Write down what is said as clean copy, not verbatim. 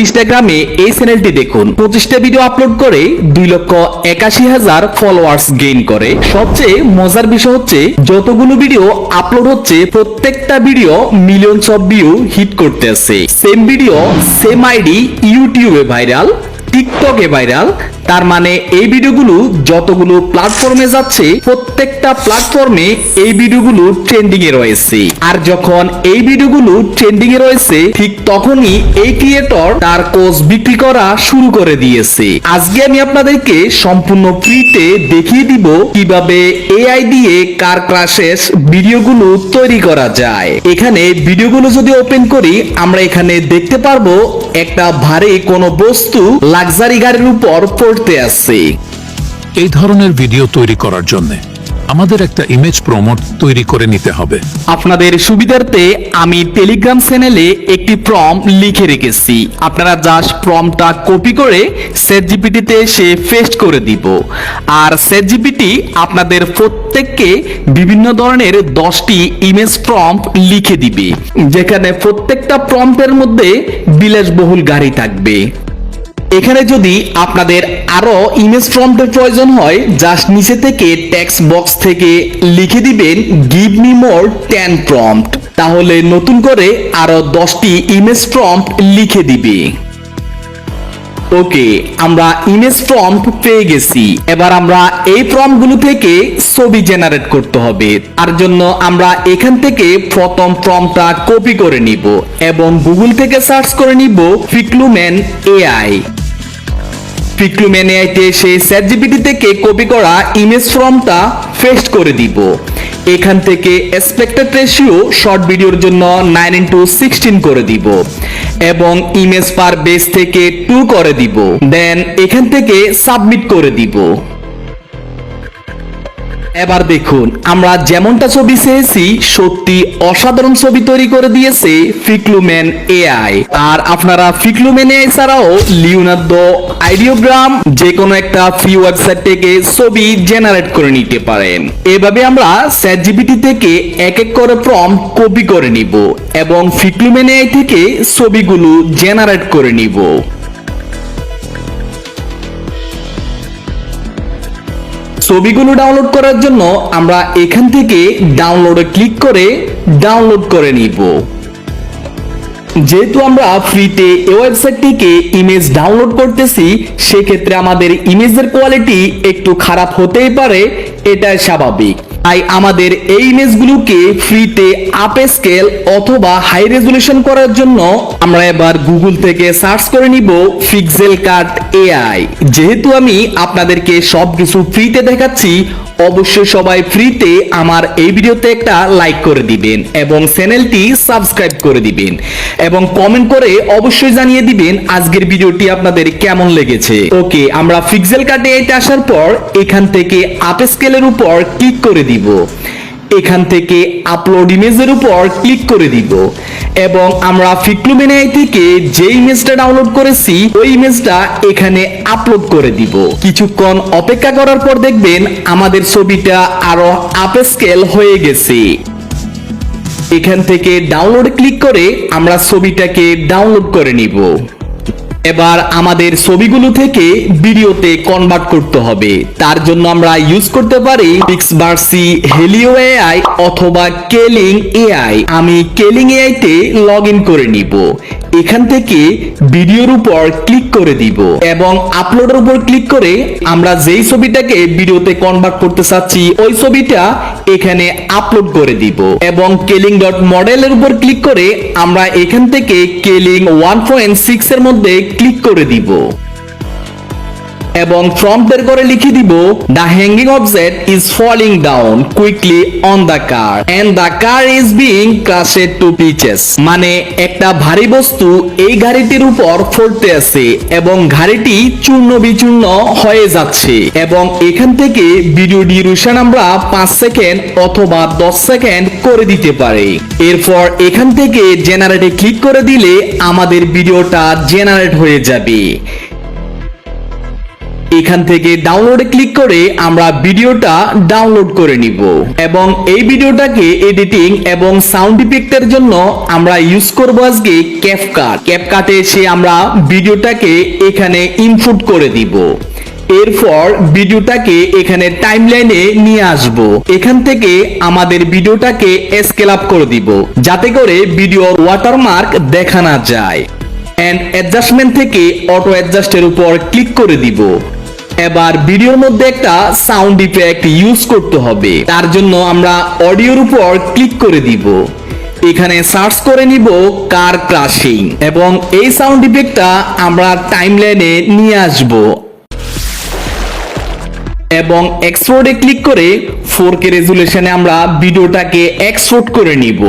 ইনস্টাগ্রামে এই চ্যানেলটি দেখুন, 25টা ভিডিও আপলোড করে 2,81,000 ফলোয়ার্স গেইন করে। সবচেয়ে মজার বিষয় হচ্ছে যতগুলো ভিডিও আপলোড হচ্ছে প্রত্যেকটা video millions of view hit করতেছে। সেম ভিডিও সেম আইডি ইউটিউবে ভাইরাল, টিকটকে ভাইরাল। তার মানে এই ভিডিওগুলো যতগুলো প্ল্যাটফর্মে যাচ্ছে প্রত্যেকটা প্ল্যাটফর্মে এই ভিডিওগুলো ট্রেন্ডিং এ রয়েছে। আর যখন এই ভিডিওগুলো ট্রেন্ডিং এ রয়েছে ঠিক তখনই এই ক্রিয়েটর তার কোর্স বিক্রি করা শুরু করে দিয়েছে। আজকে আমি আপনাদেরকে সম্পূর্ণ ফ্রিতে দেখিয়ে দিব কিভাবে এআই দিয়ে কার ক্রাশেস ভিডিওগুলো তৈরি করা যায়। এখানে ভিডিওগুলো যদি ওপেন করি আমরা এখানে দেখতে পারবো একটা ভারী কোনো বস্তু লাক্সারি গাড়ির উপর পড়তে আছে। এই ধরনের ভিডিও তৈরি করার জন্য আমাদের একটা ইমেজ প্রমোট তৈরি করে নিতে হবে। আপনাদের সুবিধার্থে আমি টেলিগ্রাম চ্যানেলে একটি প্রম্পট লিখে রেখেছি। আপনারা জাস্ট প্রম্পটটা কপি করে চ্যাটজিপিটিতে এসে পেস্ট করে দিব। আর চ্যাটজিপিটি আপনাদের প্রত্যেককে বিভিন্ন ধরনের 10টি ইমেজ প্রম্পট লিখে দিবে, যেখানে প্রত্যেকটা প্রম্পটের মধ্যে বিলাসবহুল গাড়ি থাকবে। এখানে যদি আপনাদের আরো ইমেজ প্রম্পটের প্রয়োজন হয় জাস্ট নিচে থেকে টেক্সট বক্স থেকে লিখে দিবেন গিভ মি মোর 10 প্রম্পট, তাহলে নতুন করে আরো 10টি ইমেজ প্রম্পট লিখে দিবে। ওকে, আমরা ইমেজ প্রম্পট পেয়ে গেছি। এবার আমরা এই প্রম্পটগুলো থেকে ছবি জেনারেট করতে হবে। তার জন্য আমরা এখান থেকে প্রথম প্রম্পটটা কপি করে নিব এবং গুগল থেকে সার্চ করে নিব ফিক্লুম্যান এআই। ফিক্লুম্যান এআইতে সেই চ্যাটজিপিটি থেকে কপি করা ইমেজ প্রম্পটটা পেস্ট করে দিব। এখান থেকে এক্সপেক্টেড রেশিও শর্ট ভিডিওর জন্য 9:16 করে দিব এবং ইমেজ পার বেস থেকে 2 করে দিব। দেন এখান থেকে সাবমিট করে দিব। এবার দেখুন আমরা যেমনটা ছবি চেয়েছি সত্যি অসাধারণ ছবি তৈরি করে দিয়েছে ফিক্লুম্যান এআই। আর আপনারা ফিক্লুম্যান এআই ছাড়াও লিওনার্দো আইডিওগ্রাম যে কোনো একটা ফ্রি ওয়েবসাইট থেকে ছবি জেনারেট করে নিতে পারেন। এভাবে আমরা চ্যাটজিপিটি থেকে এক এক করে প্রম্পট কপি করে নিব এবং ফিক্লুম্যান এআই থেকে ছবিগুলো জেনারেট করে নিব। ছবিগুলো ডাউনলোড করার জন্য আমরা এখান থেকে ডাউনলোডে ক্লিক করে ডাউনলোড করে নিব। যেহেতু আমরা ফ্রিতে এই ওয়েবসাইট থেকে ইমেজ ডাউনলোড করতেছি সেক্ষেত্রে আমাদের ইমেজের কোয়ালিটি একটু খারাপ হতেই পারে, এটাই স্বাভাবিক। তাই আমাদের এই ইমেজগুলোকে ফ্রিতে আপ স্কেল অথবা হাই রেজুলেশন করার জন্য আমরা এবার গুগল থেকে সার্চ করে নিব পিক্সেল কাট এআই। যেহেতু আমি আপনাদেরকে সবকিছু ফ্রিতে দেখাচ্ছি অবশ্যই সবাই ফ্রিতে আমার এই ভিডিওতে একটা লাইক করে দিবেন এবং চ্যানেলটি সাবস্ক্রাইব করে দিবেন এবং কমেন্ট করে অবশ্যই জানিয়ে দিবেন আজকের ভিডিওটি আপনাদের কেমন লেগেছে। ওকে, আমরা পিক্সেল কাট এআইতে আসার পর এখান থেকে আপ স্কেলের উপর ক্লিক করে দিব। এখান থেকে আপলোড ইমেজের উপর ক্লিক করে দিব এবং আমরা ফিক্লুম্যান এআই থেকে যে ইমেজটা ডাউনলোড করেছি ওই ইমেজটা এখানে আপলোড করে দিব। কিছুক্ষণ অপেক্ষা করার পর দেখবেন আমাদের ছবিটা আরো আপ স্কেল হয়ে গেছে। এখান থেকে ডাউনলোড ক্লিক করে আমরা ছবিটাকে ডাউনলোড করে নিব। এবার আমাদের ছবিগুলো থেকে ভিডিওতে কনভার্ট করতে হবে। তার জন্য আমরা ইউজ করতে পারি পিক্সবার্সি, হেলিও এআই অথবা কেলিং এআই। আমি কেলিং এআই তে লগইন করে নিব। এখান থেকে ভিডিওর উপর ক্লিক করে দিব এবং আপলোডের উপর ক্লিক করে আমরা যেই ছবিটাকে ভিডিওতে কনভার্ট করতে চাচ্ছি ওই ছবিটা এখানে আপলোড করে দিব এবং keling.model এর উপর ক্লিক করে আমরা এখান থেকে কেলিং 1.6 এর মধ্যে ক্লিক করে দিব এবং প্রম্পটের করে লিখে দিব the hanging object is falling down quickly on the car and the car is being crushed to pieces। মানে একটা ভারী বস্তু এই গাড়িটির উপর পড়তে আছে এবং গাড়িটি চূর্ণ বিচূর্ণ হয়ে যাচ্ছে এবং এখান থেকে ভিডিও ডিউরেশন আমরা 5 সেকেন্ড অথবা 10 সেকেন্ড করে দিতে পারি। এরপর এখান থেকে জেনারেটে ক্লিক করে দিলে আমাদের ভিডিওটা জেনারেট হয়ে যাবে। এখান থেকে ডাউনলোডে ক্লিক করে আমরা ভিডিওটা ডাউনলোড করে নিব এবং এই ভিডিওটাকে এডিটিং এবং সাউন্ড ইফেক্টের জন্য আমরা ইউজ করব আজকে ক্যাপকাটে এসে আমরা ভিডিওটাকে এখানে ইনপুট করে দিব। এরপর ভিডিওটাকে এখানে টাইমলাইনে নিয়ে আসব। এখান থেকে আমাদের ভিডিওটাকে স্কেল আপ করে দিব যাতে করে ভিডিওর ওয়াটারমার্ক দেখা না যায়। এন্ড অ্যাডজাস্টমেন্ট থেকে অটো অ্যাডজাস্টের উপর ক্লিক করে দিব। এবার ভিডিওর মধ্যে একটা সাউন্ড ইফেক্ট ইউজ করতে হবে, তার জন্য আমরা অডিওর উপর ক্লিক করে দিব। এখানে সার্চ করে নিব কার ক্রাশিং এবং এই সাউন্ড ইফেক্টটা আমরা টাইমলাইনে নিয়ে আসব এবং এক্সপোর্টে ক্লিক করে 4K রেজুলেশনে আমরা ভিডিওটাকে এক্সপোর্ট করে নিব।